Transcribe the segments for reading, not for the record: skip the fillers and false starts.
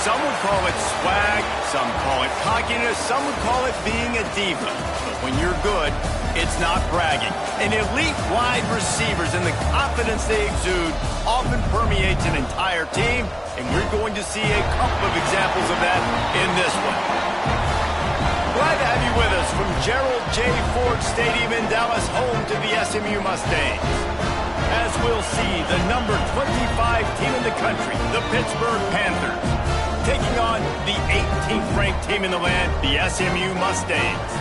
Some would call it swag, some call it cockiness, some would call it being a diva. But when you're good, it's not bragging. And elite wide receivers and the confidence they exude often permeates an entire team, and we're going to see a couple of examples of that in this one. Glad to have you with us from Gerald J. Ford Stadium in Dallas, home to the SMU Mustangs. As we'll see, the number 25 team in the country, the Pittsburgh Panthers, taking on the 18th ranked team in the land, the SMU Mustangs.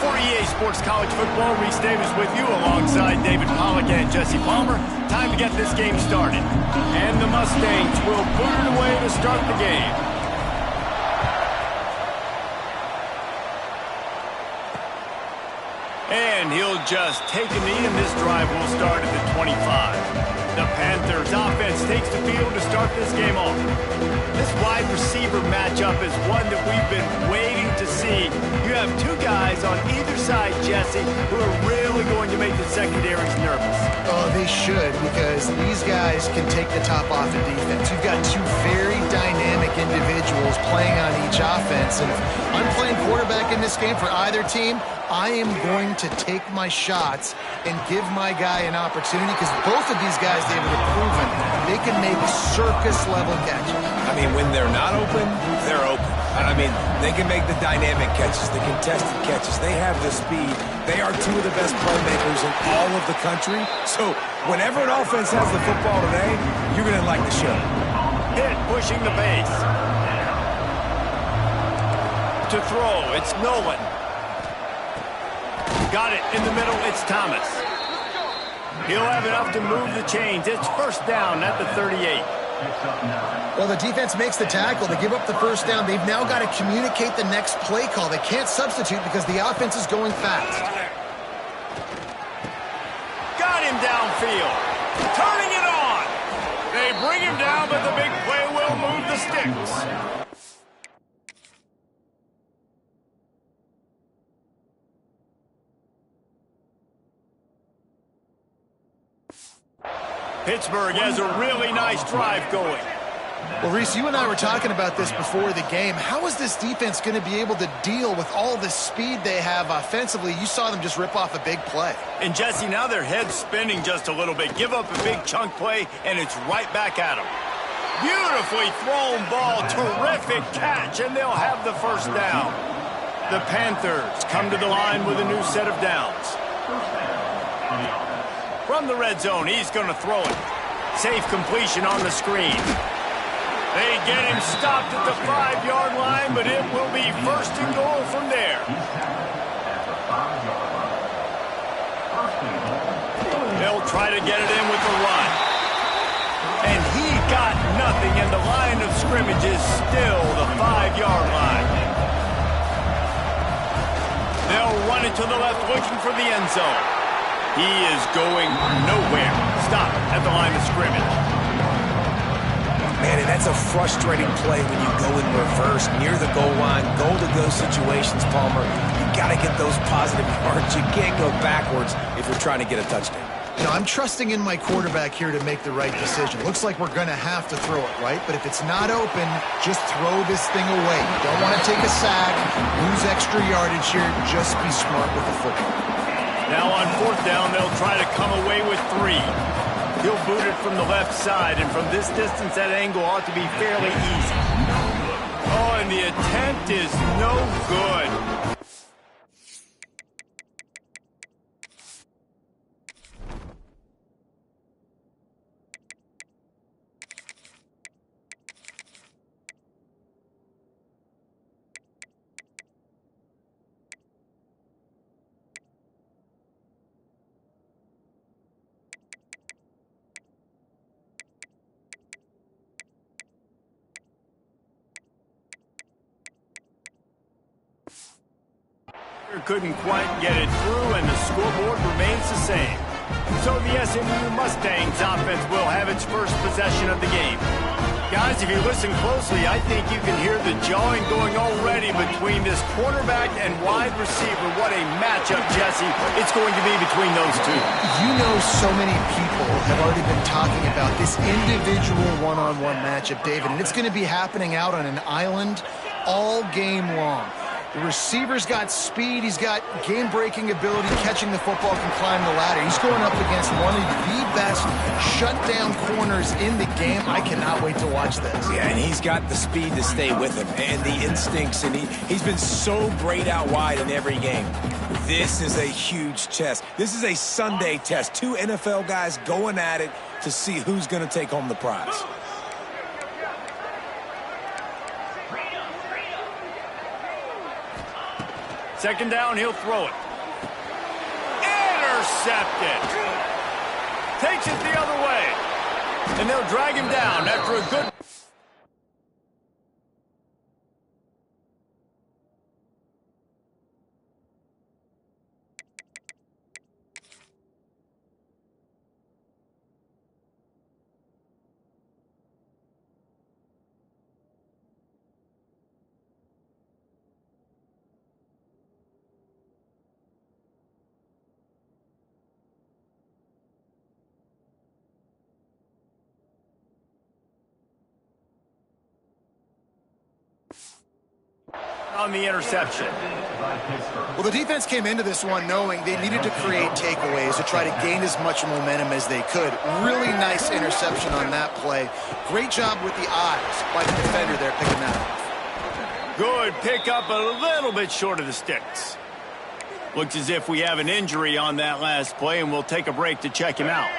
For EA Sports College Football, Reese Davis with you alongside David Pollack and Jesse Palmer. Time to get this game started. And the Mustangs will put it away to start the game. And he'll just take a knee, and this drive will start at the 25. The Panthers offense takes the field to start this game off. This wide receiver matchup is one that we've been waiting to see. You have two guys on either side, Jesse, who are really going to make the secondaries nervous. Oh, they should, because these guys can take the top off of defense. You've got two very dynamic individuals playing on each offense, and if I'm playing quarterback in this game for either team, I am going to take my shots and give my guy an opportunity, because both of these guys, David, have proven they can make circus-level catches. I mean, when they're not open, they're open. I mean, they can make the dynamic catches, the contested catches. They have the speed. They are two of the best playmakers in all of the country. So whenever an offense has the football today, you're going to like the show. Pitt pushing the base. To throw, it's Nolan. Got it in the middle, it's Thomas. He'll have enough to move the chains. It's first down at the 38. Well, the defense makes the tackle. They give up the first down. They've now got to communicate the next play call. They can't substitute because the offense is going fast. Got him downfield. Turning it on. They bring him down, but the big play will move the sticks. Pittsburgh has a really nice drive going. Well, Reese, you and I were talking about this before the game. How is this defense going to be able to deal with all the speed they have offensively? You saw them just rip off a big play. And, Jesse, now their head's spinning just a little bit. Give up a big chunk play, and it's right back at them. Beautifully thrown ball. Terrific catch, and they'll have the first down. The Panthers come to the line with a new set of downs. From the red zone, he's going to throw it. Safe completion on the screen. They get him stopped at the 5-yard line, but it will be first and goal from there. They'll try to get it in with the run. And he got nothing, and the line of scrimmage is still the 5-yard line. They'll run it to the left, looking for the end zone. He is going nowhere. Stop at the line of scrimmage. Man, and that's a frustrating play when you go in reverse near the goal line, goal-to-go situations, Palmer. You got to get those positive yards. You can't go backwards if you're trying to get a touchdown. You know, I'm trusting in my quarterback here to make the right decision. Looks like we're going to have to throw it, right? But if it's not open, just throw this thing away. You don't want to take a sack, lose extra yardage here. Just be smart with the football. Now on fourth down, they'll try to come away with 3. He'll boot it from the left side, and from this distance, that angle ought to be fairly easy. Oh, and the attempt is no good. Couldn't quite get it through, and the scoreboard remains the same. So the SMU Mustangs offense will have its first possession of the game. Guys, if you listen closely, I think you can hear the jawing going already between this quarterback and wide receiver. What a matchup, Jesse, it's going to be between those two. You know, so many people have already been talking about this individual one-on-one matchup, David, and it's going to be happening out on an island all game long. The receiver's got speed, he's got game-breaking ability, catching the football, can climb the ladder. He's going up against one of the best shutdown corners in the game. I cannot wait to watch this. Yeah, and he's got the speed to stay with him and the instincts, and he's been so great out wide in every game. This is a huge test. This is a Sunday test. Two NFL guys going at it to see who's going to take home the prize. Second down, he'll throw it. Intercepted. Takes it the other way. And they'll drag him down after a good... on the interception. Well, the defense came into this one knowing they needed to create takeaways to try to gain as much momentum as they could. Really nice interception on that play. Great job with the eyes by the defender there picking that up. Good pickup, a little bit short of the sticks. Looks as if we have an injury on that last play, and we'll take a break to check him out.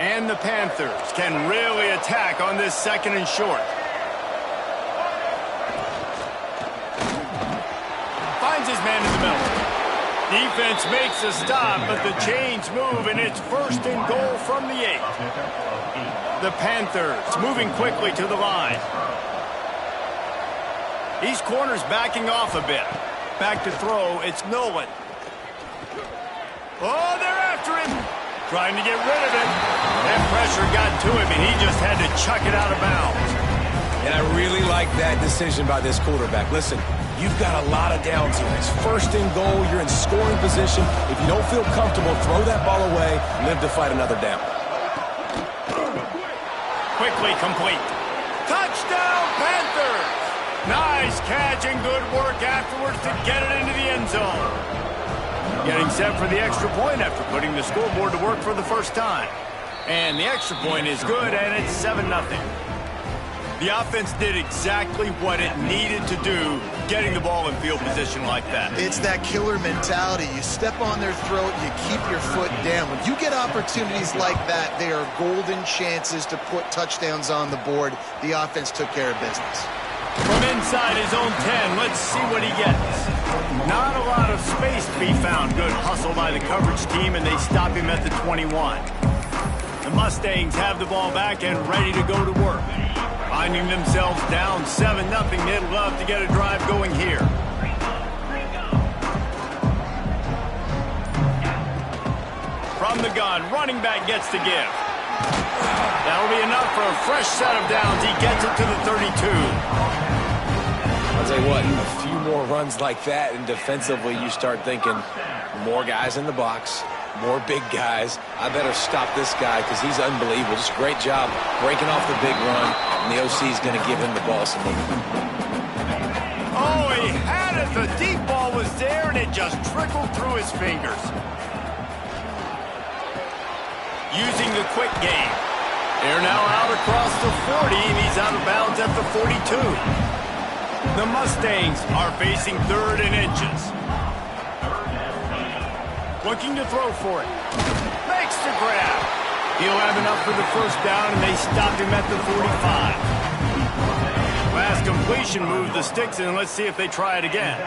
And the Panthers can really attack on this second and short. His man in the middle. Defense makes a stop, but the chains move, and it's first and goal from the 8. The Panthers moving quickly to the line. These corners backing off a bit. Back to throw, it's Nolan. Oh, they're after him. Trying to get rid of him. That pressure got to him, and he just had to chuck it out of bounds. And I really like that decision by this quarterback. Listen, you've got a lot of downs here. It's first and goal. You're in scoring position. If you don't feel comfortable, throw that ball away. Live to fight another down. Quickly complete. Touchdown, Panthers! Nice catch and good work afterwards to get it into the end zone. Getting set for the extra point after putting the scoreboard to work for the first time. And the extra point is good, and it's 7-0. The offense did exactly what it needed to do, getting the ball in field position like that. It's that killer mentality. You step on their throat, you keep your foot down. When you get opportunities like that, they are golden chances to put touchdowns on the board. The offense took care of business. From inside his own 10, let's see what he gets. Not a lot of space to be found. Good hustle by the coverage team, and they stop him at the 21. The Mustangs have the ball back and ready to go to work. Finding themselves down 7-0, they'd love to get a drive going here. From the gun, running back gets the give. That'll be enough for a fresh set of downs. He gets it to the 32. I'll tell you what, a few more runs like that, and defensively you start thinking more guys in the box, more big guys. I better stop this guy because he's unbelievable. Just a great job breaking off the big run, and the OC is going to give him the ball some movement. Oh, he had it. The deep ball was there, and it just trickled through his fingers. Using the quick game. They're now out across the 40, and he's out of bounds at the 42. The Mustangs are facing 3rd and inches. Looking to throw for it. Makes the grab. He'll have enough for the first down, and they stop him at the 45. Last completion moved the sticks, and let's see if they try it again.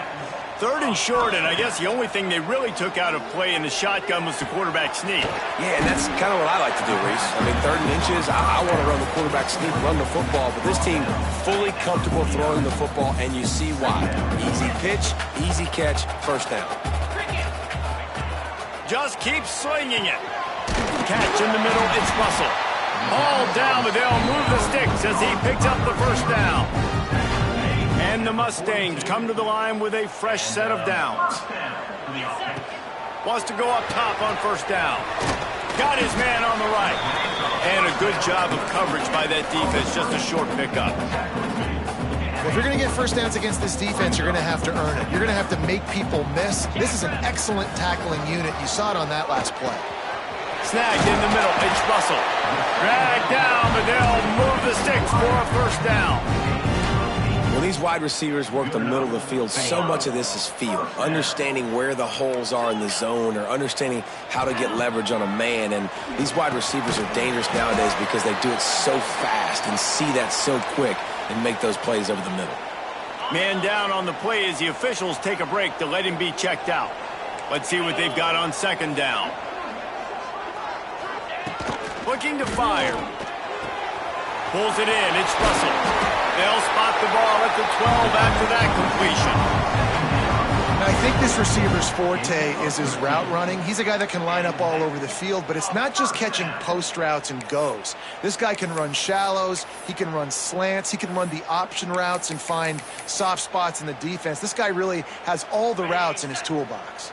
3rd and short, and I guess the only thing they really took out of play in the shotgun was the quarterback sneak. Yeah, and that's kind of what I like to do, Reese. I mean, 3rd and inches, I want to run the quarterback sneak, run the football, but this team fully comfortable throwing the football, and you see why. Easy pitch, easy catch, first down. Just keep slinging it. Catch in the middle, it's Russell. All down, but they'll move the sticks as he picks up the first down. And the Mustangs come to the line with a fresh set of downs. Wants to go up top on first down. Got his man on the right. And a good job of coverage by that defense, just a short pickup. Well, if you're going to get first downs against this defense, you're going to have to earn it. You're going to have to make people miss. This is an excellent tackling unit. You saw it on that last play. Snagged in the middle. It's Russell. Dragged down, but they'll move the sticks for a first down. When these wide receivers work the middle of the field, so much of this is feel. Understanding where the holes are in the zone or understanding how to get leverage on a man. And these wide receivers are dangerous nowadays because they do it so fast and see that so quick and make those plays over the middle. Man down on the play as the officials take a break to let him be checked out. Let's see what they've got on second down. Looking to fire. Pulls it in. It's Russell. They'll spot the ball at the 12 after that completion. Now, I think this receiver's forte is his route running. He's a guy that can line up all over the field, but it's not just catching post routes and goes. This guy can run shallows, he can run slants, he can run the option routes and find soft spots in the defense. This guy really has all the routes in his toolbox.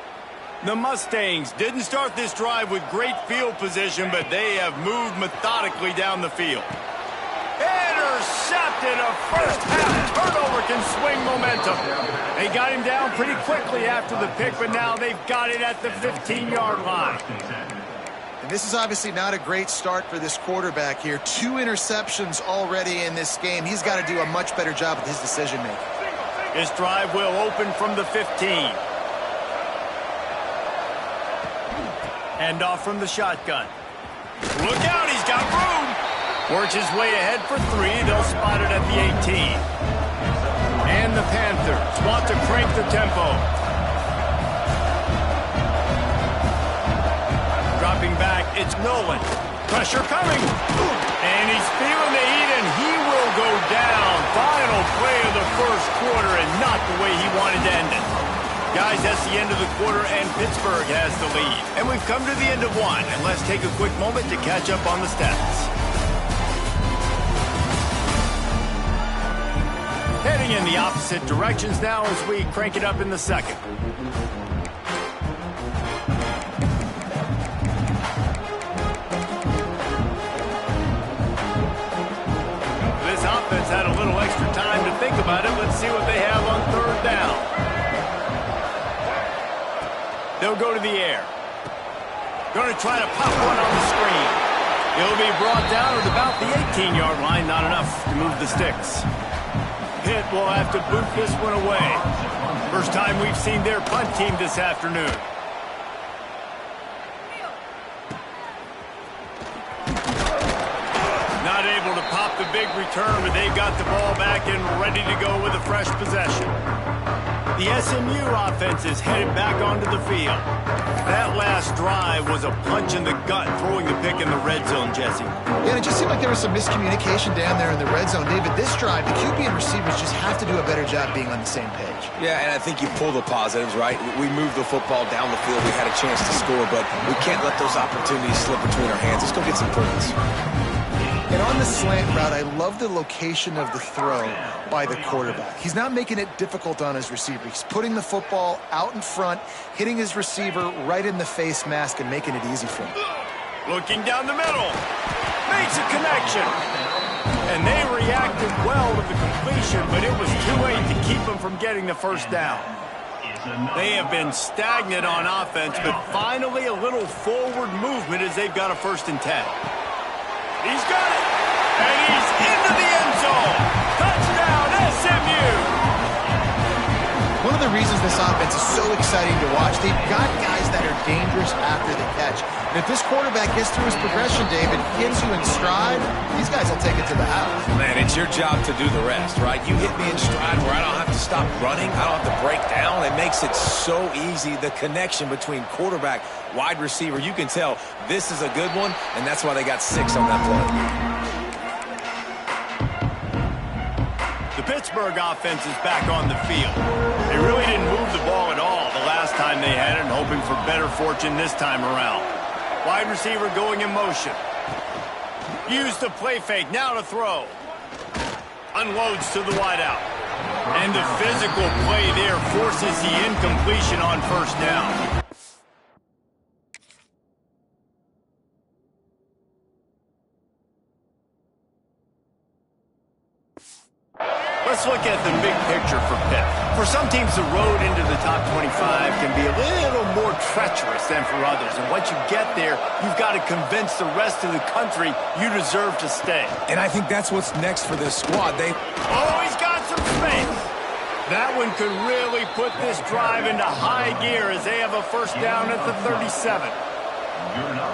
The Mustangs didn't start this drive with great field position, but they have moved methodically down the field. Intercepted. A first half turnover can swing momentum. They got him down pretty quickly after the pick, but now they've got it at the 15-yard line. And this is obviously not a great start for this quarterback here. 2 interceptions already in this game. He's got to do a much better job with his decision-making. This drive will open from the 15. Hand off from the shotgun. Look out, he's got room. Works his way ahead for 3. They'll spot it at the 18. And the Panthers want to crank the tempo. Dropping back, it's Nolan. Pressure coming. And he's feeling the heat, and he will go down. Final play of the first quarter, and not the way he wanted to end it. Guys, that's the end of the quarter, and Pittsburgh has the lead. And we've come to the end of one, and let's take a quick moment to catch up on the stats. Heading in the opposite directions now as we crank it up in the second. This offense had a little extra time to think about it. Let's see what they have on third down. They'll go to the air. Going to try to pop one on the screen. It'll be brought down at about the 18-yard line. Not enough to move the sticks. Pitt will have to boot this one away. First time we've seen their punt team this afternoon. Not able to pop the big return, but they've got the ball back and ready to go with a fresh possession. The SMU offense is headed back onto the field. That last drive was a punch in the gut, throwing the pick in the red zone, Jesse. Yeah, and it just seemed like there was some miscommunication down there in the red zone. David, this drive, the QB and receivers just have to do a better job being on the same page. Yeah, and I think you pull the positives, right? We moved the football down the field. We had a chance to score, but we can't let those opportunities slip between our hands. Let's go get some points. And on the slant route, I love the location of the throw by the quarterback. He's not making it difficult on his receiver. He's putting the football out in front, hitting his receiver right in the face mask and making it easy for him. Looking down the middle. Makes a connection. And they reacted well to the completion, but it was too late to keep them from getting the first down. They have been stagnant on offense, but finally a little forward movement as they've got a 1st and 10. He's got it, and he's into the end zone. Touchdown, SMU. One of the reasons this offense is so exciting to watch, they've got guys that are dangerous after the catch. And if this quarterback gets through his progression, David, hits you in stride, these guys will take it to the house. Man, it's your job to do the rest, right? You hit me in stride where I don't have to stop running. I don't have to break down. It makes it so easy, the connection between quarterback, wide receiver. You can tell this is a good one, and that's why they got 6 on that play. The Pittsburgh offense is back on the field. They really didn't move the ball at all the last time they had it, hoping for better fortune this time around. Wide receiver going in motion. Use the play fake, now to throw. Unloads to the wideout. And the physical play there forces the incompletion on 1st down. let's look at the big picture for Pitt. For some teams, the road into the top 25 can be a little more treacherous than for others. And once you get there, you've got to convince the rest of the country you deserve to stay. And I think that's what's next for this squad. Oh, he's got some space. That one could really put this drive into high gear as they have a first down at the 37.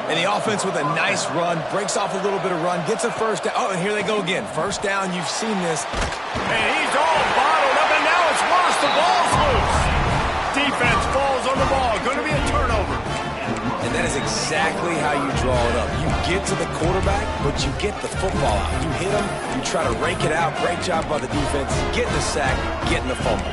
And the offense with a nice run, breaks off a little bit of run, gets a first down. Oh, and here they go again. First down, you've seen this. And he's all bottled up, and now it's lost. The ball's loose. Defense falls on the ball. Going to be a turnover. And that is exactly how you draw it up. You get to the quarterback, but you get the football out. You hit him, you try to rake it out. Great job by the defense. Getting the sack, getting the fumble.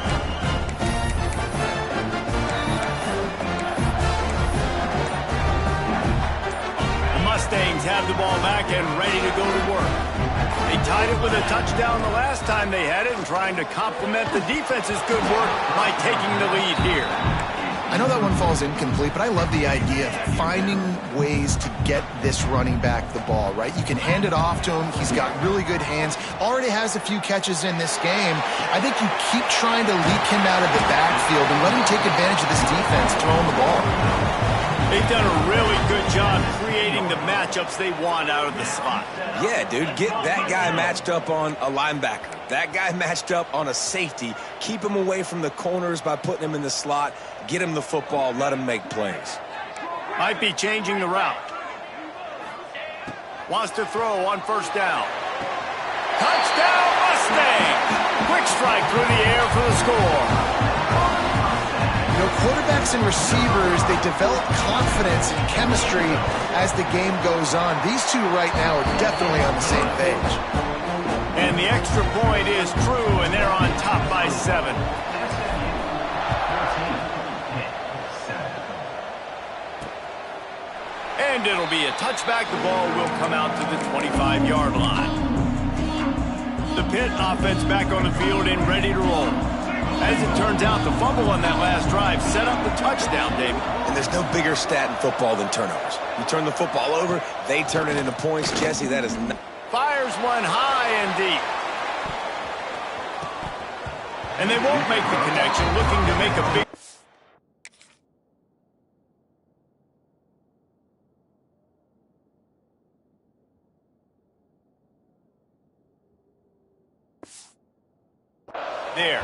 Mustangs have the ball back and ready to go to work. They tied it with a touchdown the last time they had it and trying to complement the defense's good work by taking the lead here. I know that one falls incomplete, but I love the idea of finding ways to get this running back the ball, right? You can hand it off to him. He's got really good hands. Already has a few catches in this game. I think you keep trying to leak him out of the backfield and let him take advantage of this defense throwing the ball. They've done a really good job creating the matchups they want out of the slot. Yeah, dude, get that guy matched up on a linebacker. That guy matched up on a safety. Keep him away from the corners by putting him in the slot. Get him the football. Let him make plays. Might be changing the route. Wants to throw on first down. Touchdown, Mustangs! Quick strike through the air for the score. You know, quarterbacks and receivers, they develop confidence and chemistry as the game goes on. These two right now are definitely on the same page. And the extra point is true, and they're on top by 7. And it'll be a touchback. The ball will come out to the 25-yard line. The Pitt offense back on the field and ready to roll. As it turns out, the fumble on that last drive set up the touchdown, David. And there's no bigger stat in football than turnovers. You turn the football over, they turn it into points. Jesse, that is not... Fires one high and deep. And they won't make the connection, looking to make a big... There.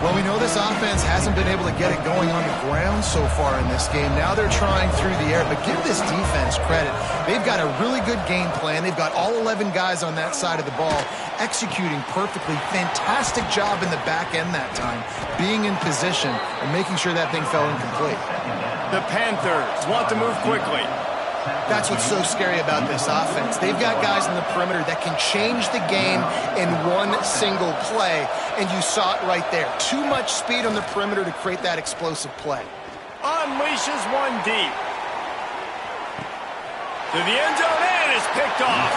Well, we know this offense hasn't been able to get it going on the ground so far in this game. Now they're trying through the air, but give this defense credit. They've got a really good game plan. They've got all 11 guys on that side of the ball executing perfectly. Fantastic job in the back end that time, being in position and making sure that thing fell incomplete. The Panthers want to move quickly. That's what's so scary about this offense. They've got guys in the perimeter that can change the game in one single play, and you saw it right there. Too much speed on the perimeter to create that explosive play. Unleashes one deep. To the end zone, and it's picked off.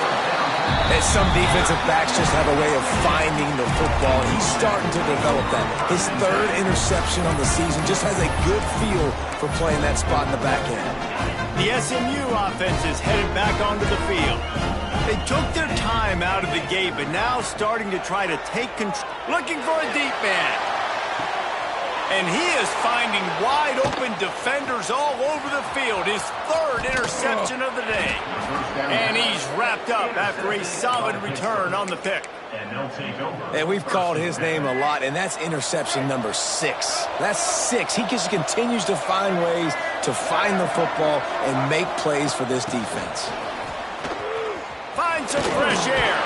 And some defensive backs just have a way of finding the football. He's starting to develop that. His 3rd interception on the season, just has a good feel for playing that spot in the back end. The SMU offense is headed back onto the field. They took their time out of the gate, but now starting to try to take control. Looking for a deep man. And he is finding wide-open defenders all over the field. His 3rd interception of the day. And he's wrapped up after a solid return on the pick. And we've called his name a lot, and that's interception number 6. That's 6. He just continues to find ways to find the football and make plays for this defense. Find some fresh air.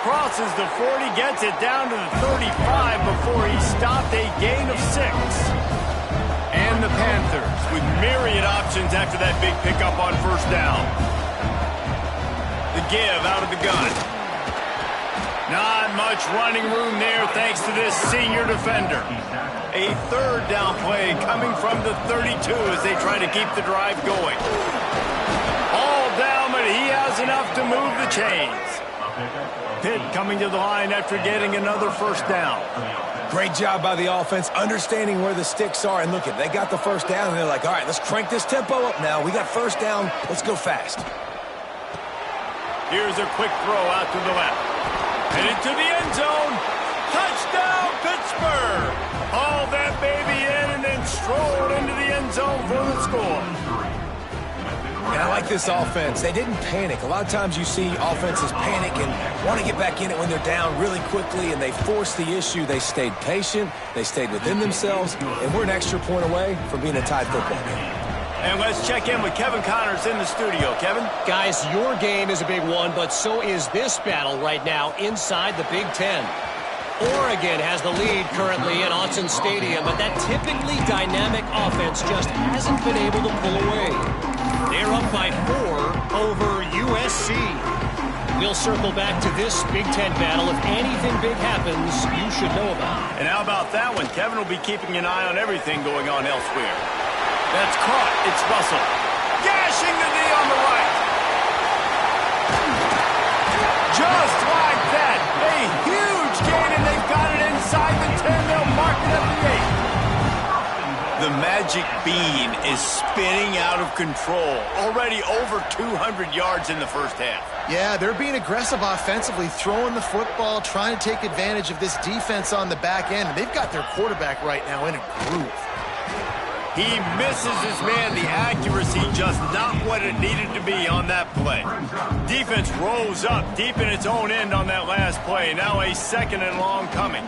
Crosses the 40, gets it down to the 35 before he stopped, a gain of 6. And the Panthers with myriad options after that big pickup on first down. The give out of the gun. Not much running room there thanks to this senior defender. A 3rd down play coming from the 32 as they try to keep the drive going. All down, but he has enough to move the chains. Pitt coming to the line after getting another first down. Great job by the offense, understanding where the sticks are. And look, they got the first down, and they're like, all right, let's crank this tempo up now. We got first down. Let's go fast. Here's a quick throw out to the left. And it to the end zone. Touchdown, Pittsburgh. Hauled that baby in and then strolled into the end zone for the score. And I like this offense. They didn't panic. A lot of times you see offenses panic and want to get back in it when they're down really quickly, and they forced the issue. They stayed patient. They stayed within themselves, and we're an extra point away from being a tied football game. And let's check in with Kevin Connors in the studio. Kevin? Guys, your game is a big one, but so is this battle right now inside the Big Ten. Oregon has the lead currently in Autzen Stadium, but that typically dynamic offense just hasn't been able to pull away. They're up by 4 over USC. We'll circle back to this Big Ten battle. If anything big happens, you should know about it. And how about that one? Kevin will be keeping an eye on everything going on elsewhere. That's caught. It's Russell. Gashing the knee on the right. Just like that. A huge gain, and they've got it inside the 10. They'll mark it at the 8. The magic bean is spinning out of control. Already over 200 yards in the first half. Yeah, they're being aggressive offensively, throwing the football, trying to take advantage of this defense on the back end. And they've got their quarterback right now in a groove. He misses his man. The accuracy just not what it needed to be on that play. Defense rose up deep in its own end on that last play. Now a 2nd and long coming.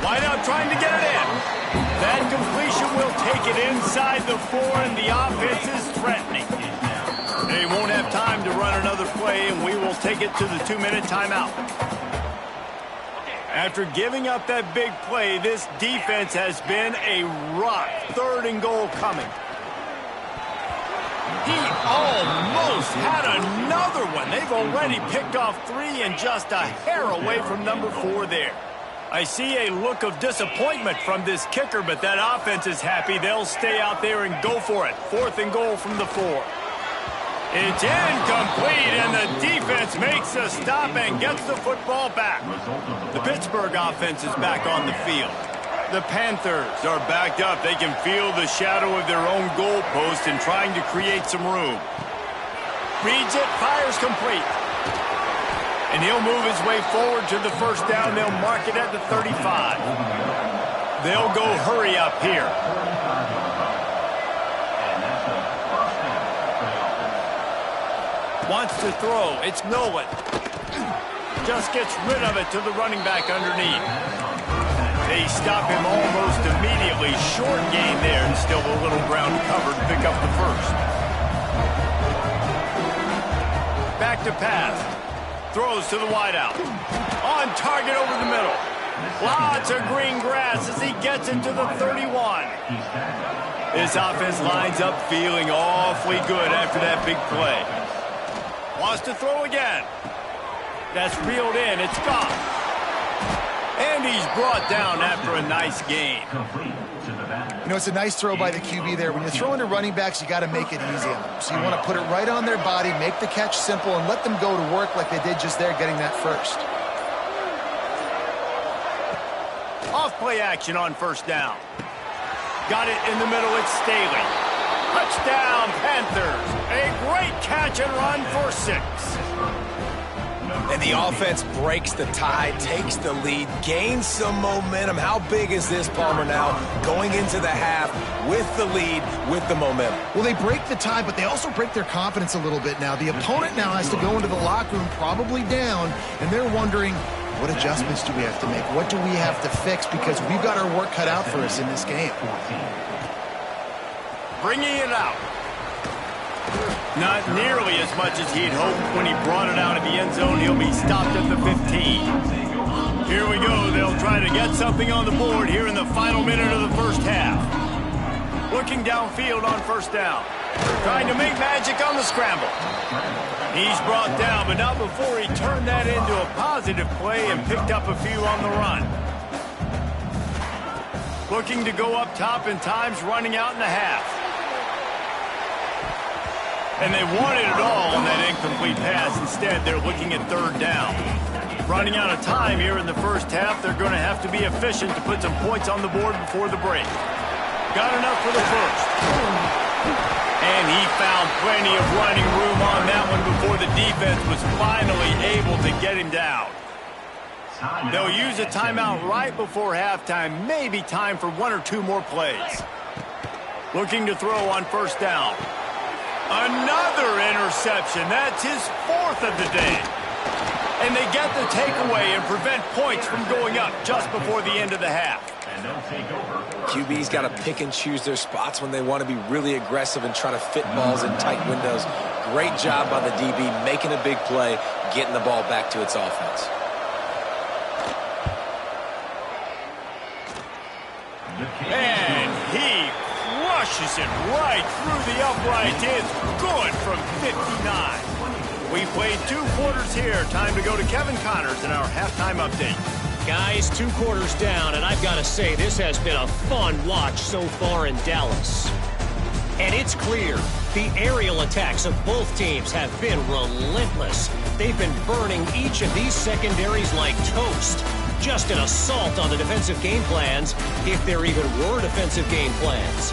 Wideout trying to get it in. That completion will take it inside the 4, and the offense is threatening. They won't have time to run another play, and we will take it to the 2-minute timeout. After giving up that big play, this defense has been a rock. 3rd and goal coming. He almost had another one. They've already picked off 3 and just a hair away from number 4 there. I see a look of disappointment from this kicker, but that offense is happy. They'll stay out there and go for it. 4th and goal from the 4. It's incomplete, and the defense makes a stop and gets the football back. The Pittsburgh offense is back on the field. The Panthers are backed up. They can feel the shadow of their own goalpost and trying to create some room. Reads it, fires complete. And he'll move his way forward to the 1st down. They'll mark it at the 35. They'll go hurry up here. Wants to throw. It's Nolan. Just gets rid of it to the running back underneath. They stop him almost immediately. Short gain there, and still a little ground covered to pick up the 1st. Back to pass. Throws to the wideout. On target over the middle. Lots of green grass as he gets it to the 31. This offense lines up feeling awfully good after that big play. Wants to throw again. That's reeled in. It's gone. And he's brought down after a nice gain. You know, it's a nice throw by the QB there. When you're throwing to running backs, you got to make it easy on them. So you want to put it right on their body, make the catch simple, and let them go to work like they did just there, getting that 1st. Off play action on 1st down. Got it in the middle. It's Staley. Touchdown, Panthers. A great catch and run for 6. And the offense breaks the tie, takes the lead, gains some momentum. How big is this, Palmer, now going into the half with the lead, with the momentum? Well, they break the tie, but they also break their confidence a little bit now. The opponent now has to go into the locker room probably down, and they're wondering, what adjustments do we have to make? What do we have to fix? Because we've got our work cut out for us in this game. Bringing it out. Not nearly as much as he'd hoped when he brought it out of the end zone. He'll be stopped at the 15. Here we go. They'll try to get something on the board here in the final minute of the 1st half. Looking downfield on 1st down. Trying to make magic on the scramble. He's brought down, but not before he turned that into a positive play and picked up a few on the run. Looking to go up top and times running out in the half. And they wanted it all on that incomplete pass. Instead, they're looking at 3rd down. Running out of time here in the 1st half. They're going to have to be efficient to put some points on the board before the break. Got enough for the 1st. And he found plenty of running room on that one before the defense was finally able to get him down. They'll use a timeout right before halftime. Maybe time for 1 or 2 more plays. Looking to throw on first down. Another interception. That's his 4th of the day. And they get the takeaway and prevent points from going up just before the end of the half. QB's got to pick and choose their spots when they want to be really aggressive and try to fit balls in tight windows. Great job by the DB making a big play, getting the ball back to its offense. And he crushes it right through the uprights. It's good from 59. We played 2 quarters here. Time to go to Kevin Connors in our halftime update. Guys, 2 quarters down, and I've got to say, this has been a fun watch so far in Dallas. And it's clear, the aerial attacks of both teams have been relentless. They've been burning each of these secondaries like toast. Just an assault on the defensive game plans, if there even were defensive game plans.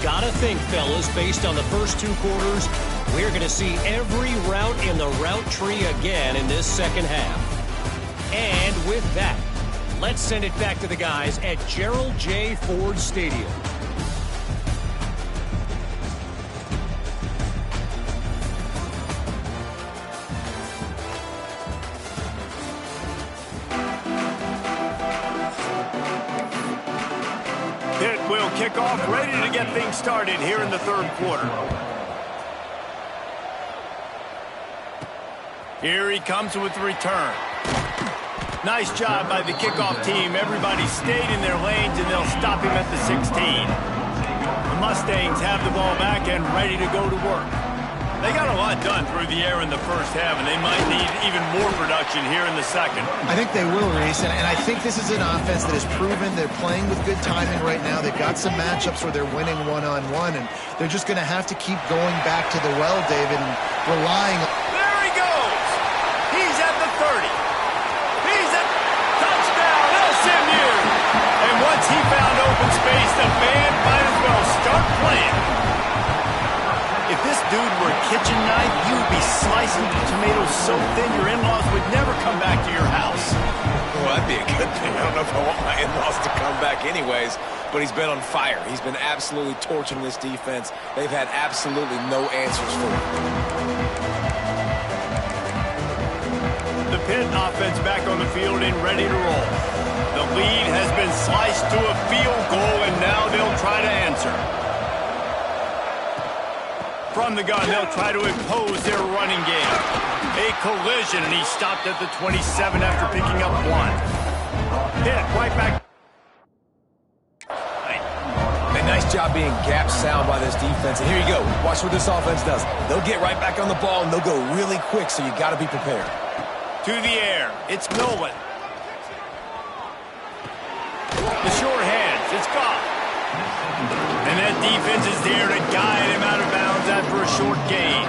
Gotta think, fellas, based on the first 2 quarters, we're going to see every route in the route tree again in this second half. And with that, let's send it back to the guys at Gerald J. Ford Stadium. Pitt will kick off, ready to get things started here in the 3rd quarter. Here he comes with the return. Nice job by the kickoff team. Everybody stayed in their lanes, and they'll stop him at the 16. The Mustangs have the ball back and ready to go to work. They got a lot done through the air in the first half, and they might need even more production here in the second. I think they will, Reese, and I think this is an offense that has proven they're playing with good timing right now. They've got some matchups where they're winning one-on-one, and they're just going to have to keep going back to the well, David, and relying on... There he goes! He's at the 30. He's at touchdown, SMU! And once he found open space, the band might as well start playing. If this dude were a kitchen knife, you would be slicing tomatoes so thin your in-laws would never come back to your house. Well, that'd be a good thing. I don't know if I want my in-laws to come back anyways, but he's been on fire. He's been absolutely torching this defense. They've had absolutely no answers for him. The Pitt offense back on the field and ready to roll. The lead has been sliced to a field goal, and now they'll try to answer. From the gun, they'll try to impose their running game. A collision, and he stopped at the 27 after picking up 1. Pitt right back. A nice job being gap sound by this defense. And here you go. Watch what this offense does. They'll get right back on the ball, and they'll go really quick, so you got to be prepared. To the air, it's Nolan. The short hands, it's Goff. And that defense is there to guide him out of bounds after a short gain.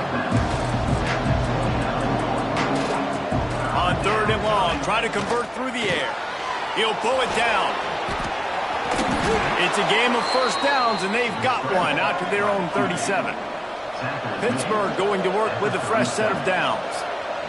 On 3rd and long, try to convert through the air. He'll pull it down. It's a game of first downs, and they've got one out to their own 37. Pittsburgh going to work with a fresh set of downs.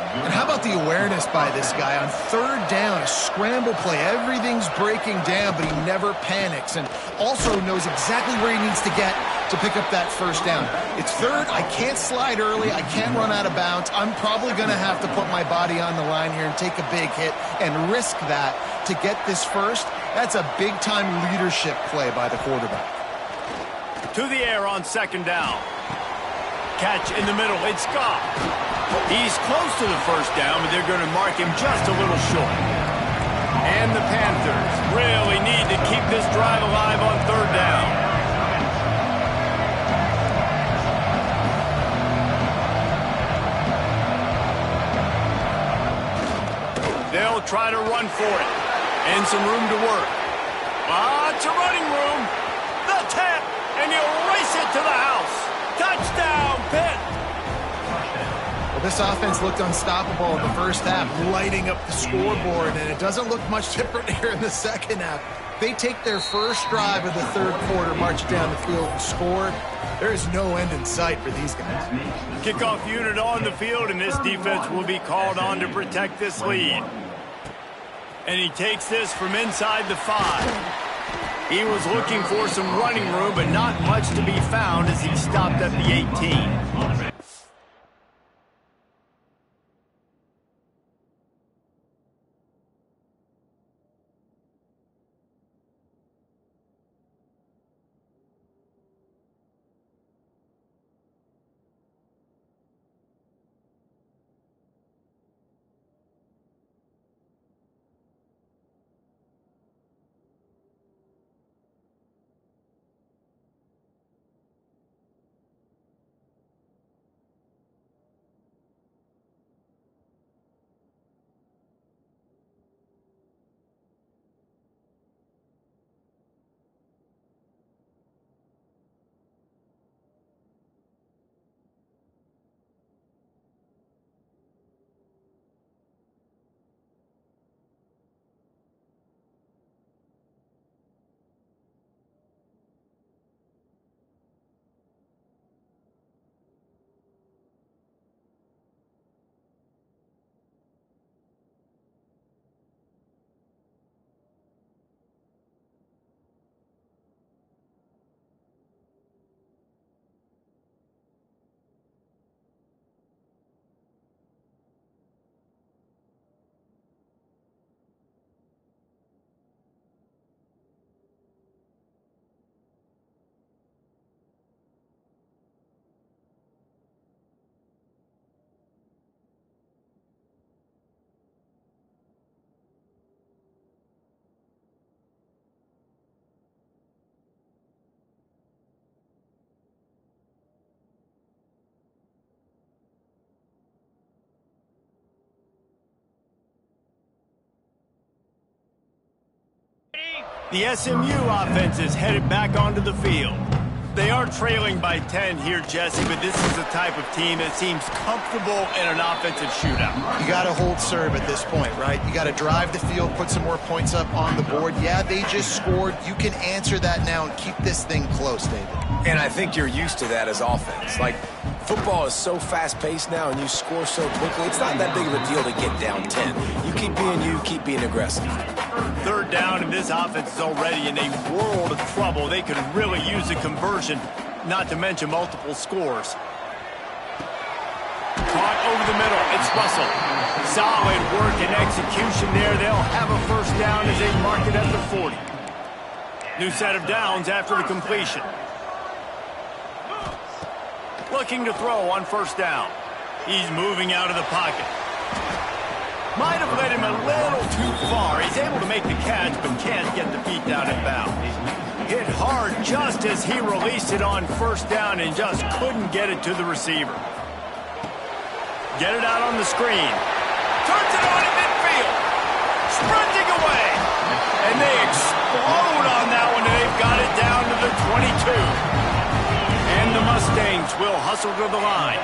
And how about the awareness by this guy on 3rd down, a scramble play. Everything's breaking down, but he never panics and also knows exactly where he needs to get to pick up that first down. It's 3rd. I can't slide early. I can't run out of bounds. I'm probably going to have to put my body on the line here and take a big hit and risk that to get this first. That's a big-time leadership play by the quarterback. To the air on 2nd down. Catch in the middle. It's Goff. He's close to the first down, but they're going to mark him just a little short. And the Panthers really need to keep this drive alive on 3rd down. They'll try to run for it. And some room to work. Lots of running room. The tap, and he'll race it to the house. Touchdown, Pitt. Well, this offense looked unstoppable in the first half, lighting up the scoreboard, and it doesn't look much different here in the second half. They take their first drive of the 3rd quarter, march down the field and score. There is no end in sight for these guys. Kickoff unit on the field, and this defense will be called on to protect this lead. And he takes this from inside the 5. He was looking for some running room, but not much to be found as he stopped at the 18. The SMU offense is headed back onto the field. They are trailing by 10 here, Jesse, but this is the type of team that seems comfortable in an offensive shootout. You got to hold serve at this point, right? You got to drive the field, put some more points up on the board. Yeah, they just scored. You can answer that now and keep this thing close, David. And I think you're used to that as offense. Like, football is so fast-paced now and you score so quickly, it's not that big of a deal to get down 10. You keep being you, keep being aggressive. Third down, and this offense is already in a world of trouble. They could really use a conversion, not to mention multiple scores. Caught over the middle. It's Russell. Solid work and execution there. They'll have a first down as they mark it at the 40. New set of downs after the completion. Looking to throw on first down. He's moving out of the pocket. Might have led him a little too far. He's able to make the catch, but can't get the feet down in bounds. Hit hard just as he released it on first down and just couldn't get it to the receiver. Get it out on the screen. Turns it on in midfield. Sprinting away. And they explode on that one, and they've got it down to the 22. And the Mustangs will hustle to the line.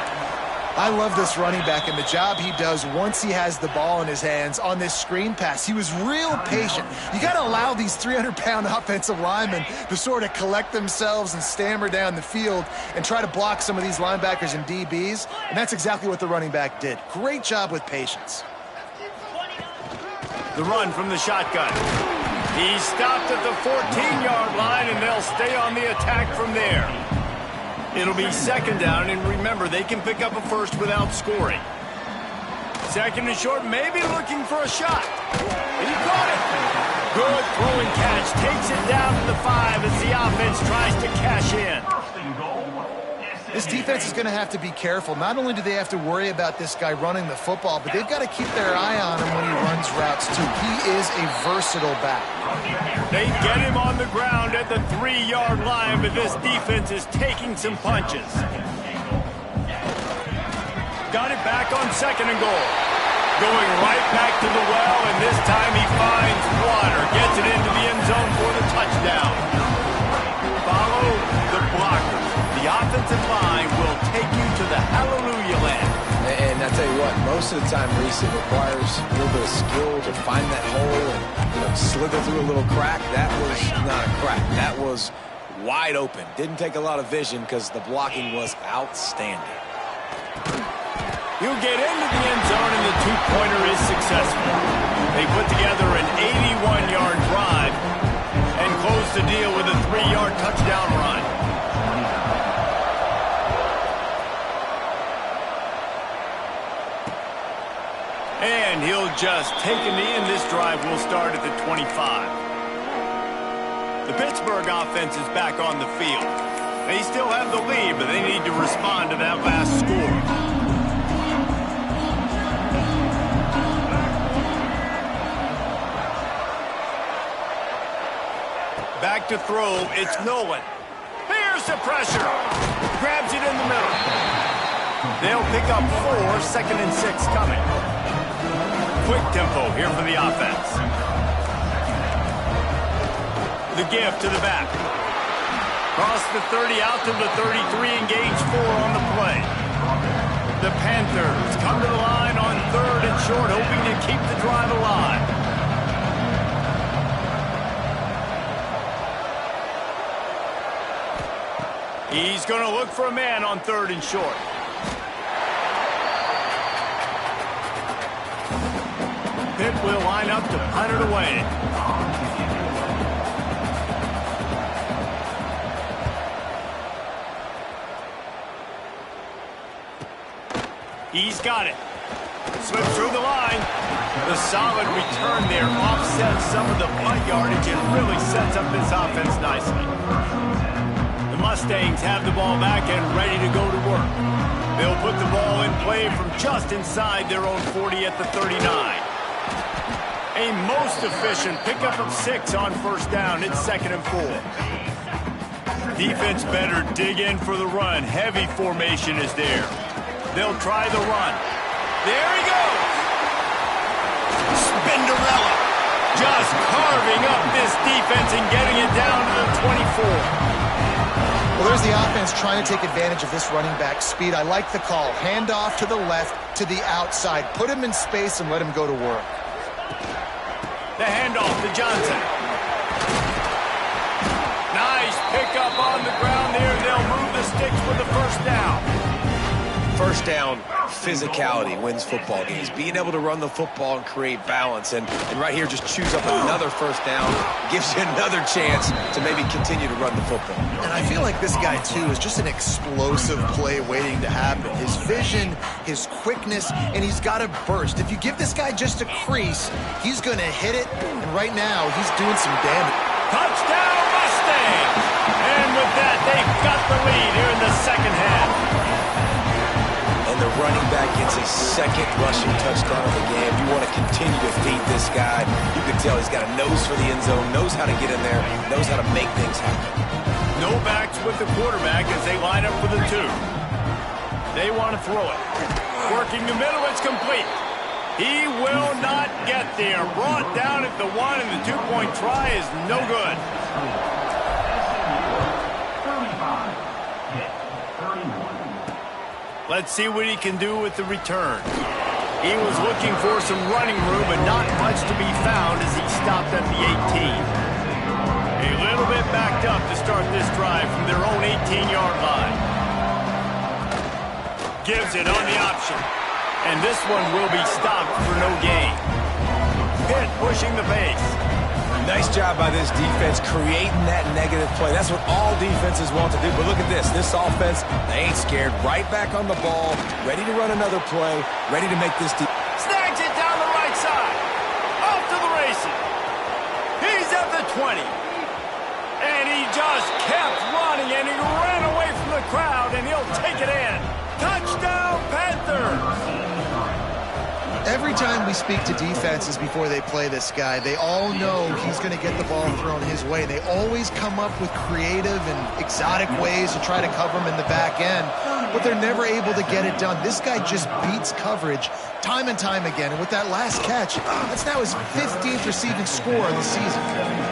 I love this running back and the job he does once he has the ball in his hands on this screen pass. He was real patient. You got to allow these 300-pound offensive linemen to sort of collect themselves and stammer down the field and try to block some of these linebackers and DBs, and that's exactly what the running back did. Great job with patience. The run from the shotgun. He stopped at the 14-yard line, and they'll stay on the attack from there. It'll be second down, and remember, they can pick up a first without scoring. Second and short, maybe looking for a shot. He caught it. Good throwing catch. Takes it down to the 5 as the offense tries to cash in. This defense is going to have to be careful. Not only do they have to worry about this guy running the football, but they've got to keep their eye on him when he runs routes, too. He is a versatile back. They get him on the ground at the 3-yard line, but this defense is taking some punches. Got it back on second and goal. Going right back to the well, and this time he finds water. Gets it into the end zone for the touchdown. Follow the blockers. The offensive line will take you to the hallelujah land. And I tell you what, most of the time, Reese, it requires a little bit of skill to find that hole and slither through a little crack. That was not a crack. That was wide open. Didn't take a lot of vision because the blocking was outstanding. He'll get into the end zone, and the two-pointer is successful. They put together an 81-yard drive and closed the deal with a 3-yard touchdown run. And he'll just take a knee, and this drive will start at the 25. The Pittsburgh offense is back on the field. They still have the lead, but they need to respond to that last score. Back to throw, it's Nolan. Here's the pressure. Grabs it in the middle. They'll pick up 4, 2nd and 6 coming. Quick tempo here for the offense. The give to the back. Cross the 30 out to the 33, engage 4 on the play. The Panthers come to the line on 3rd and short, hoping to keep the drive alive. He's going to look for a man on 3rd and short. Pitt will line up to punt it away. He's got it. Slips through the line. The solid return there offsets some of the punt yardage and really sets up this offense nicely. The Mustangs have the ball back and ready to go to work. They'll put the ball in play from just inside their own 40 at the 39. A most efficient pickup of 6 on 1st down. It's 2nd and 4. Defense better dig in for the run. Heavy formation is there. They'll try the run. There he goes. Spinderella just carving up this defense and getting it down to the 24. Well, there's the offense trying to take advantage of this running back speed. I like the call. Hand off to the left, to the outside. Put him in space and let him go to work. The handoff to Johnson. Nice pickup on the ground there. They'll move the sticks for the 1st down. 1st down, physicality wins football games. Being able to run the football and create balance. And right here, just choose up another 1st down. Gives you another chance to maybe continue to run the football. And I feel like this guy, too, is just an explosive play waiting to happen. His vision, his quickness, and he's got a burst. If you give this guy just a crease, he's going to hit it. And right now, he's doing some damage. Touchdown, Mustangs! And with that, they've got the lead here in the 2nd half. And the running back gets his 2nd rushing touchdown of the game. You want to continue to feed this guy. You can tell he's got a nose for the end zone, knows how to get in there, knows how to make things happen. No backs with the quarterback as they line up for the 2. They want to throw it. Working the middle, it's complete. He will not get there. Brought down at the 1, and the 2-point try is no good. Let's see what he can do with the return. He was looking for some running room, but not much to be found as he stopped at the 18. A little bit backed up to start this drive from their own 18-yard line. Gives it on the option. And this one will be stopped for no gain. Pitt pushing the pace. Nice job by this defense creating that negative play. That's what all defenses want to do. But look at this. This offense, they ain't scared. Right back on the ball, ready to run another play, ready to make this snags it down the right side. Off to the races. He's at the 20. And he just kept running, and he ran away from the crowd, and he'll take it in. Touchdown, Panthers! Every time we speak to defenses before they play this guy, they all know he's going to get the ball thrown his way. They always come up with creative and exotic ways to try to cover him in the back end, but they're never able to get it done. This guy just beats coverage time and time again, and with that last catch, that's now his 15th receiving score of the season.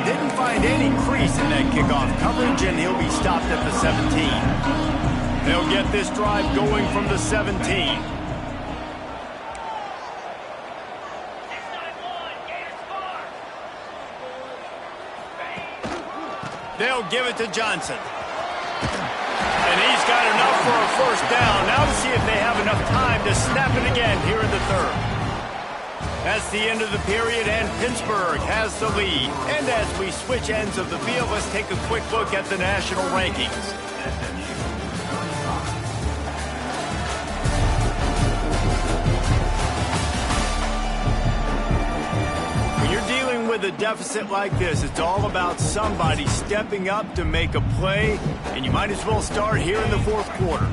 Didn't find any crease in that kickoff coverage, and he'll be stopped at the 17. They'll get this drive going from the 17. They'll give it to Johnson. And he's got enough for a 1st down. Now to see if they have enough time to snap it again here in the 3rd. That's the end of the period, and Pittsburgh has the lead. And as we switch ends of the field, let's take a quick look at the national rankings. With a deficit like this, it's all about somebody stepping up to make a play, and you might as well start here in the fourth quarter.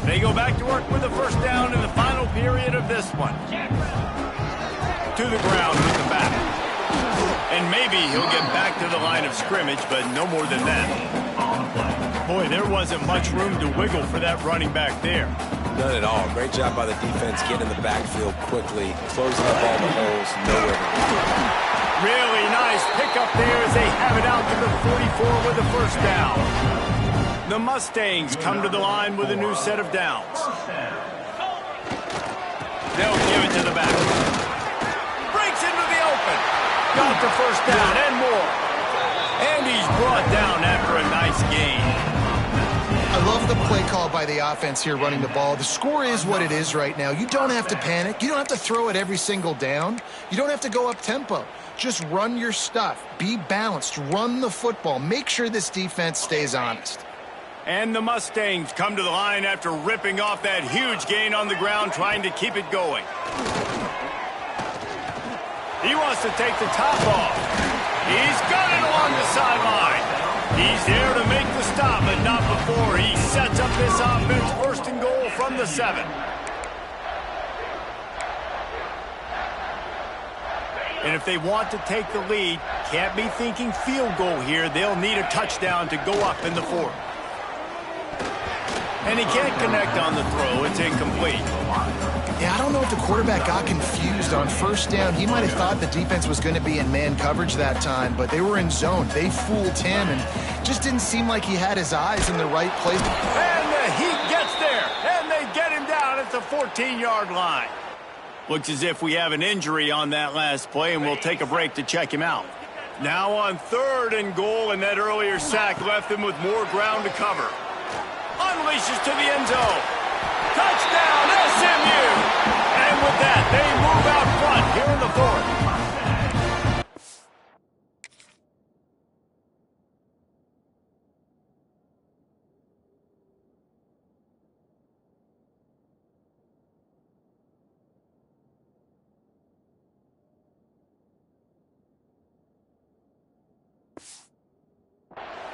They go back to work with the first down in the final period of this one. To the ground with the back. And maybe he'll get back to the line of scrimmage, but no more than that. Boy, there wasn't much room to wiggle for that running back there. None at all. Great job by the defense getting in the backfield quickly, closing up all the holes, nowhere to go. Really nice pickup there as they have it out to the 44 with a first down. The Mustangs come to the line with a new set of downs. They'll give it to the back. Breaks into the open. Got the first down and more. And he's brought down after a nice gain. I love the play call by the offense here running the ball. The score is what it is right now. You don't have to panic. You don't have to throw it every single down. You don't have to go up tempo. Just run your stuff. Be balanced. Run the football. Make sure this defense stays honest. And the Mustangs come to the line after ripping off that huge gain on the ground, trying to keep it going. He wants to take the top off. He's got it along the sideline. He's there to make the stop, but not before he sets up this offense first and goal from the 7. And if they want to take the lead, can't be thinking field goal here. They'll need a touchdown to go up in the 4th. And he can't connect on the throw. It's incomplete. Yeah, I don't know if the quarterback got confused on first down. He might have thought the defense was going to be in man coverage that time, but they were in zone. They fooled him, and just didn't seem like he had his eyes in the right place. And the Heat gets there, and they get him down at the 14-yard line. Looks as if we have an injury on that last play, and we'll take a break to check him out. Now on 3rd and goal, and that earlier sack left them with more ground to cover. Unleashes to the end zone. Touchdown, SMU! And with that, they move out front here in the 4th.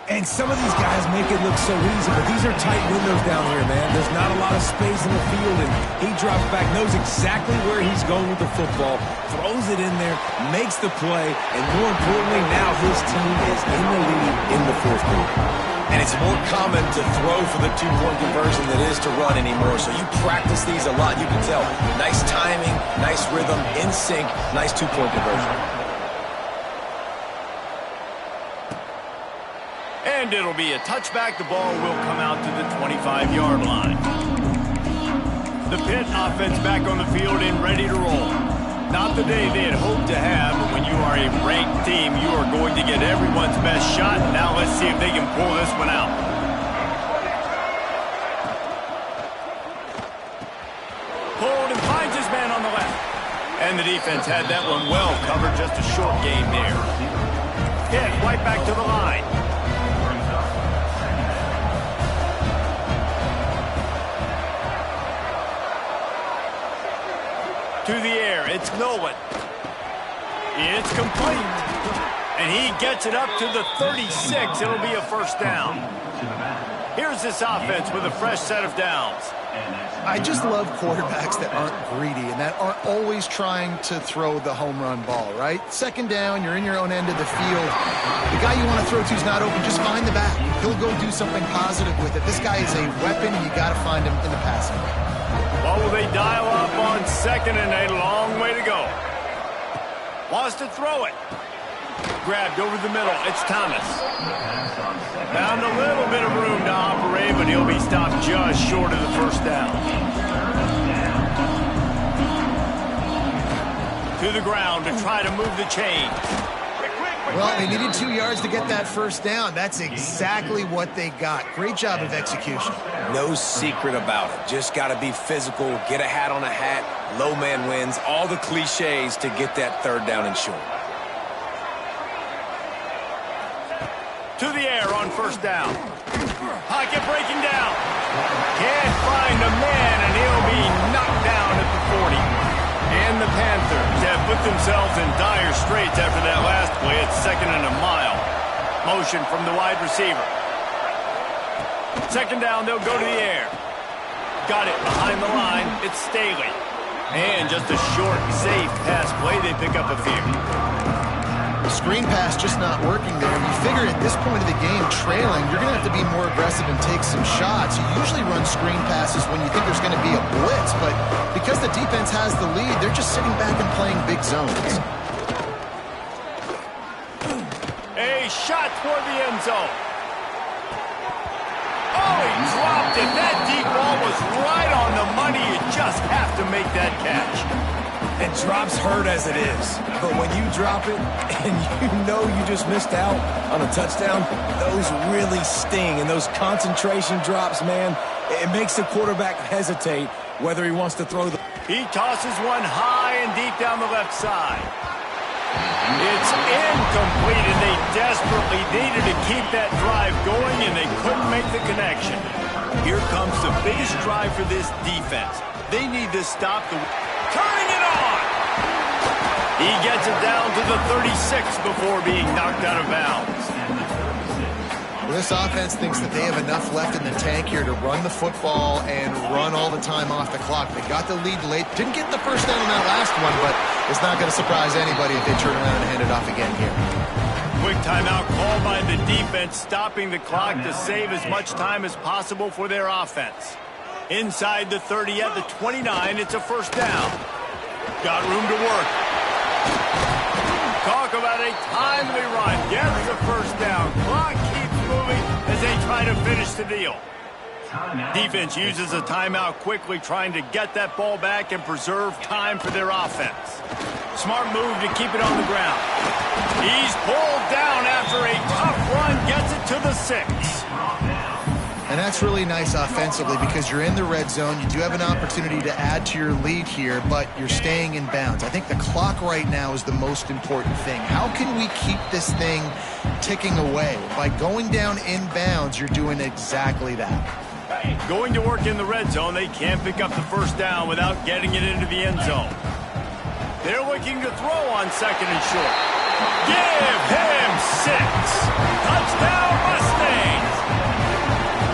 And some of these guys make it look so easy, but these are tight windows down here, man. There's not a lot of space in the field, and he drops back, knows exactly where he's going with the football, throws it in there, makes the play, and more importantly, now his team is in the lead in the 4th quarter. And it's more common to throw for the 2-point conversion than it is to run anymore, so you practice these a lot, you can tell. Nice timing, nice rhythm, in sync, nice 2-point conversion. And it'll be a touchback. The ball will come out to the 25-yard line. The Pitt offense back on the field and ready to roll. Not the day they had hoped to have, but when you are a ranked team, you are going to get everyone's best shot. Now let's see if they can pull this one out. Pulled and finds his man on the left. And the defense had that one well covered, just a short gain there. Pitt right back to the line. To the air, it's Nolan. It's complete. And he gets it up to the 36. It'll be a first down. Here's this offense with a fresh set of downs. I just love quarterbacks that aren't greedy and that aren't always trying to throw the home run ball, right? 2nd down, you're in your own end of the field. The guy you want to throw to is not open. Just find the back. He'll go do something positive with it. This guy is a weapon. You got to find him in the passing game. What will they dial up on 2nd and a long way to go? Wants to throw it. Grabbed over the middle. It's Thomas. Found a little bit of room to operate, but he'll be stopped just short of the first down. To the ground to try to move the chains. Well, they needed 2 yards to get that first down. That's exactly what they got. Great job of execution. No secret about it. Just got to be physical, get a hat on a hat, low man wins, all the cliches to get that third down and short. To the air on first down. Pocket breaking down. Can't find a man, and he'll be knocked down at the 40. And the Panthers have put themselves in dire straits after that last play. It's 2nd and a mile. Motion from the wide receiver. 2nd down, they'll go to the air. Got it behind the line. It's Staley. And just a short, safe pass play. They pick up a few. Screen pass just not working there. You figure at this point of the game, trailing, you're going to have to be more aggressive and take some shots. You usually run screen passes when you think there's going to be a blitz, but because the defense has the lead, they're just sitting back and playing big zones. A shot toward the end zone. Oh, he dropped it. That deep ball was right on the money. You just have to make that catch. And drops hurt as it is. But when you drop it and you know you just missed out on a touchdown, those really sting. And those concentration drops, man, it makes the quarterback hesitate whether he wants to throw the... He tosses one high and deep down the left side. It's incomplete, and they desperately needed to keep that drive going, and they couldn't make the connection. Here comes the biggest drive for this defense. They need to stop the... Turning it on! He gets it down to the 36 before being knocked out of bounds. Well, this offense thinks that they have enough left in the tank here to run the football and run all the time off the clock. They got the lead late. Didn't get the first down on that last one, but it's not going to surprise anybody if they turn around and hand it off again here. Quick timeout called by the defense, stopping the clock to save as much time as possible for their offense. Inside the 30 at the 29, it's a first down. Got room to work. Talk about a timely run. Gets the first down. Clock keeps moving as they try to finish the deal. Defense uses a timeout quickly, trying to get that ball back and preserve time for their offense. Smart move to keep it on the ground. He's pulled down after a tough run, gets it to the 6. And that's really nice offensively because you're in the red zone. You do have an opportunity to add to your lead here, but you're staying in bounds. I think the clock right now is the most important thing. How can we keep this thing ticking away? By going down in bounds, you're doing exactly that. Going to work in the red zone, they can't pick up the first down without getting it into the end zone. They're looking to throw on 2nd and short. Give him 6. Touchdown Mustangs.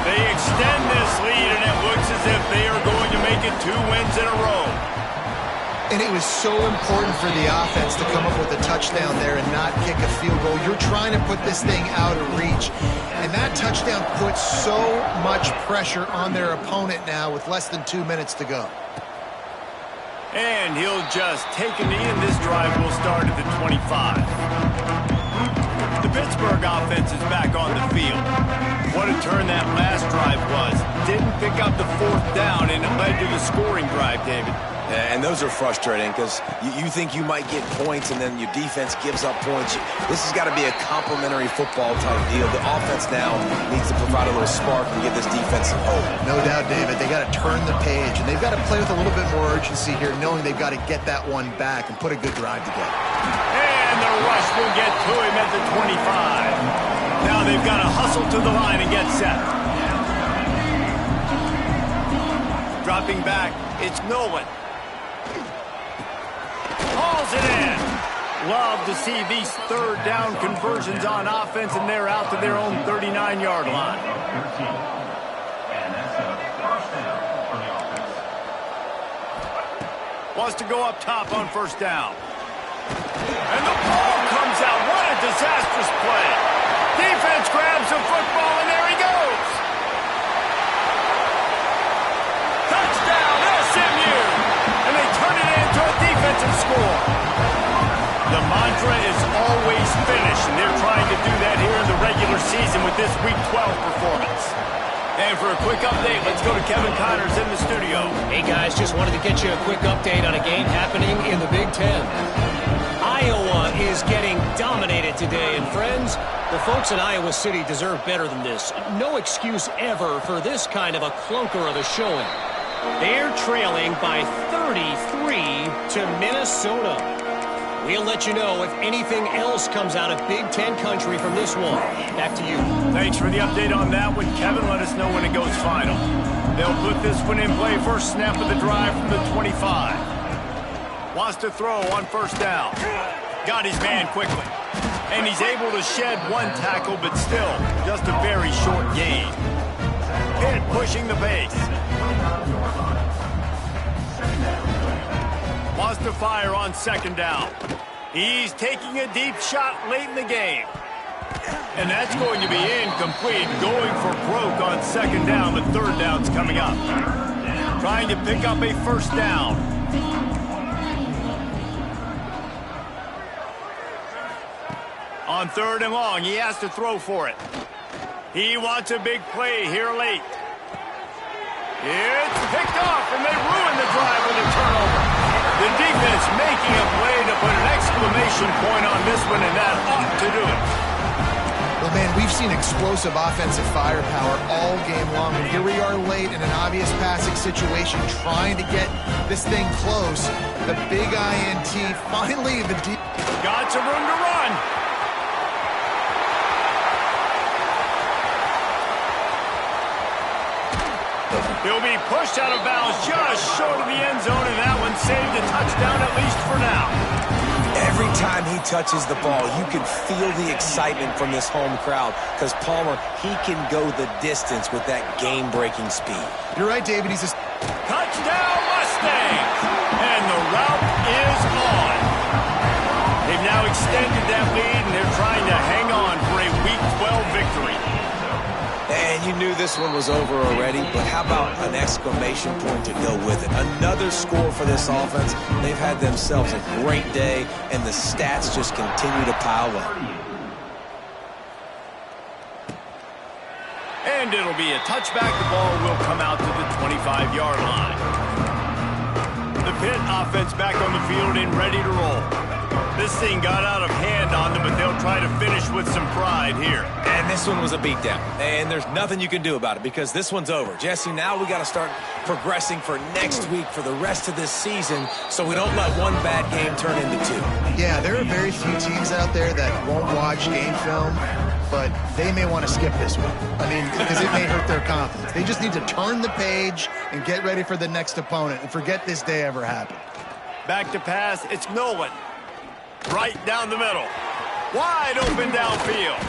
They extend this lead, and it looks as if they are going to make it 2 wins in a row. And it was so important for the offense to come up with a touchdown there and not kick a field goal. You're trying to put this thing out of reach. And that touchdown puts so much pressure on their opponent now with less than 2 minutes to go. And he'll just take a knee, and this drive will start at the 25. The Pittsburgh offense is back on the field. What a turn that last drive was. Didn't pick up the 4th down, and it led to the scoring drive, David. And those are frustrating because you think you might get points and then your defense gives up points. This has got to be a complimentary football type deal. The offense now needs to provide a little spark and give this defense some hope. No doubt, David. They got to turn the page, and they've got to play with a little bit more urgency here, knowing they've got to get that one back and put a good drive together. And the rush will get to him at the 25. Now they've got to hustle to the line and get set. Dropping back, it's Nolan. Hauls it in. Love to see these 3rd down conversions on offense, and they're out to their own 39-yard line. Wants to go up top on first down. And the ball comes out. What a disastrous play. Defense grabs the football, and there he goes. Touchdown, SMU. And they turn it into a defensive score. The mantra is always finish, and they're trying to do that here in the regular season with this Week 12 performance. And for a quick update, let's go to Kevin Connors in the studio. Hey, guys, just wanted to get you a quick update on a game happening in the Big Ten. Iowa is getting dominated today, and friends, the folks in Iowa City deserve better than this. No excuse ever for this kind of a clunker of a showing. They're trailing by 33 to Minnesota. We'll let you know if anything else comes out of Big Ten country from this one. Back to you. Thanks for the update on that one, Kevin. Let us know when it goes final. They'll put this one in play. First snap of the drive from the 25. Wants to throw on first down. Got his man quickly. And he's able to shed one tackle, but still just a very short gain. PITT pushing the pace. Wants to fire on second down. He's taking a deep shot late in the game. And that's going to be incomplete. Going for broke on second down. The third down's coming up. Trying to pick up a first down. On third and long, he has to throw for it. He wants a big play here late. It's picked off, and they ruin the drive with a turnover. The defense making a play to put an exclamation point on this one, and that ought to do it. Well, man, we've seen explosive offensive firepower all game long, and here we are late in an obvious passing situation trying to get this thing close. The big INT, finally the deep. Got some room to run. He'll be pushed out of bounds just short of the end zone, and that one saved a touchdown at least for now. Every time he touches the ball, you can feel the excitement from this home crowd because Palmer, he can go the distance with that game-breaking speed. You're right, David. He's a Touchdown Mustangs! And the route is on. They've now extended that lead, and they're trying to hang on for a Week 12 victory. And you knew this one was over already, but how about an exclamation point to go with it? Another score for this offense. They've had themselves a great day, and the stats just continue to pile up. And it'll be a touchback. The ball will come out to the 25-yard line. The PITT offense back on the field and ready to roll. This thing got out of hand on them, but they'll try to finish with some pride here. And this one was a beatdown. And there's nothing you can do about it because this one's over. Jesse, now we got to start progressing for next week for the rest of this season so we don't let one bad game turn into two. Yeah, there are very few teams out there that won't watch game film, but they may want to skip this one. I mean, because it may hurt their confidence. They just need to turn the page and get ready for the next opponent and forget this day ever happened. Back to pass, it's Nolan. Right down the middle. Wide open downfield.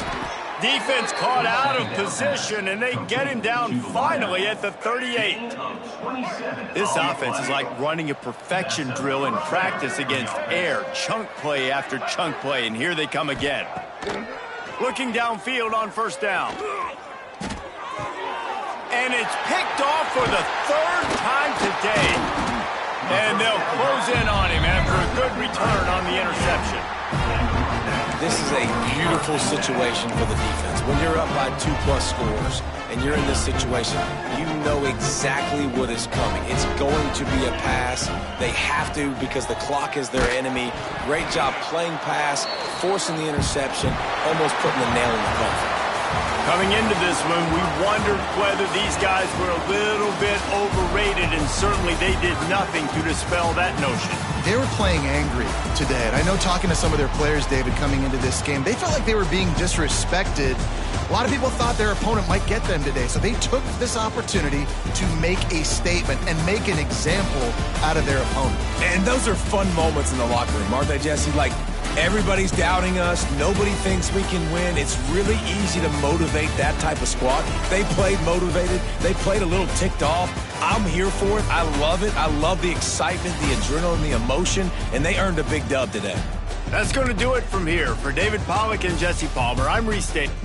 Defense caught out of position, and they get him down finally at the 38. This offense is like running a perfection drill in practice against air. Chunk play after chunk play, and here they come again. Looking downfield on first down. And it's picked off for the third time today. And they'll close in on him after a good return on the interception. This is a beautiful situation for the defense. When you're up by 2+ scores and you're in this situation, you know exactly what is coming. It's going to be a pass. They have to because the clock is their enemy. Great job playing pass, forcing the interception, almost putting the nail in the coffin. Coming into this one, we wondered whether these guys were a little bit overrated, and certainly they did nothing to dispel that notion. They were playing angry today, and I know talking to some of their players, David, coming into this game, they felt like they were being disrespected. A lot of people thought their opponent might get them today, so they took this opportunity to make a statement and make an example out of their opponent. And those are fun moments in the locker room, aren't they, Jesse? Like, everybody's doubting us. Nobody thinks we can win. It's really easy to motivate that type of squad. They played motivated. They played a little ticked off. I'm here for it. I love it. I love the excitement, the adrenaline, the emotion, and they earned a big dub today. That's going to do it from here. For David Pollack and Jesse Palmer, I'm Reese Davis.